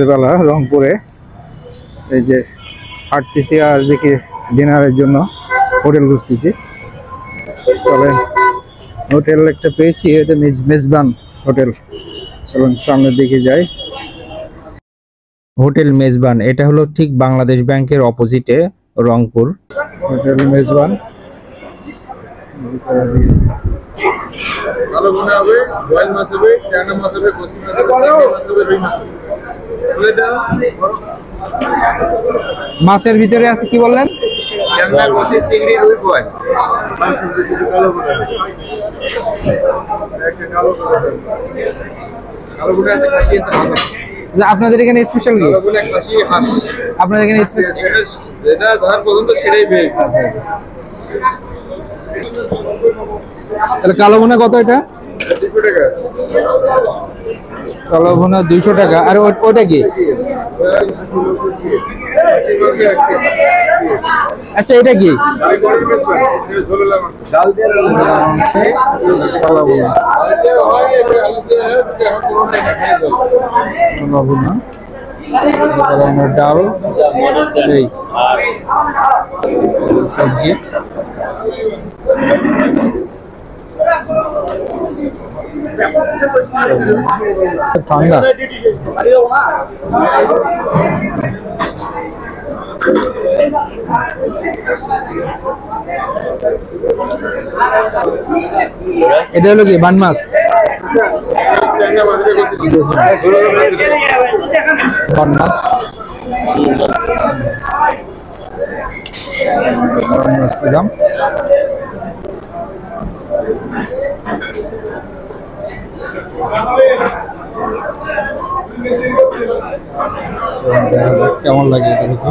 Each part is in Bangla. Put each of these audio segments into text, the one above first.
বেলা রংপুরে এই যে হাঁটতেছি আর দেখি ডিনারের জন্য হোটেল খুঁজতেছি। চলেন হোটেল একটা পেয়েছি, এটা মেজবান হোটেল। চলুন সামনের দিকে যাই। হোটেল মেজবান, এটা হলো ঠিক বাংলাদেশ ব্যাংকের অপোজিটে রংপুর। হোটেল মেজবান ভালো মনে হবে। বয়েল মাছ হবে, ট্যাংরা মাছ হবে, কচি মাছ হবে, চিংড়ি মাছ হবে, রুই মাছ হবে। মাছের ভিতরে আছে কি বললেন? ট্যাংরা, কচি, চিংড়ি, রুই, বয়েল। কালো বুনা আছে, খাসি আছে, হাঁস আছে। আপনাদের এখানে স্পেশাল কি? কালো বুনা, খাসি, হাঁস। আপনাদের এখানে স্পেশাল যেটা ধর পর্যন্ত সেটাই বেশ। তাহলে কালো ভুনা কত? এটা 200 টাকা। কালো ভুনা 200 টাকা। আর ওটা কি? আচ্ছা, এটা কি? ডাল, সবজি, ঠান্ডা। এটা হলো কি বান মাছ? বান মাছ, দিলাম। কেমন লাগে এটা দেখি।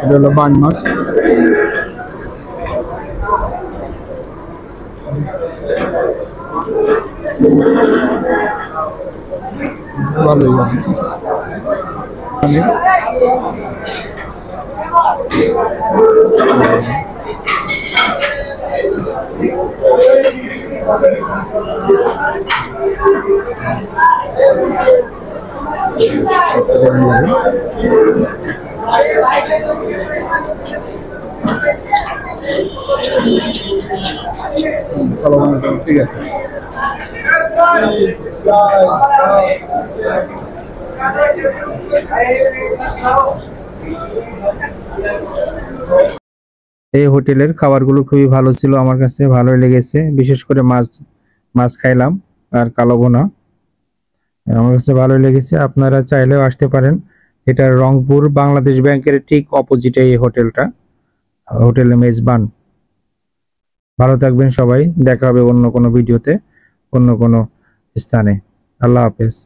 এটা হলো বান মাছ। ভালোই লাগে। ঠিক আছে। এই হোটেলের খাবারগুলো খুবই ভালো ছিল, আমার কাছে ভালোই লেগেছে। বিশেষ করে মাছ খাইলাম আর কালো ভুনা, আমার কাছে ভালোই লেগেছে। আপনারা চাইলেও আসতে পারেন। এটা রংপুর বাংলাদেশ ব্যাংকের ঠিক অপোজিটে এই হোটেলটা, হোটেল মেজবান। ভালো থাকবেন সবাই, দেখা হবে অন্য কোনো ভিডিওতে, অন্য কোনো স্থানে। আল্লাহ হাফেজ।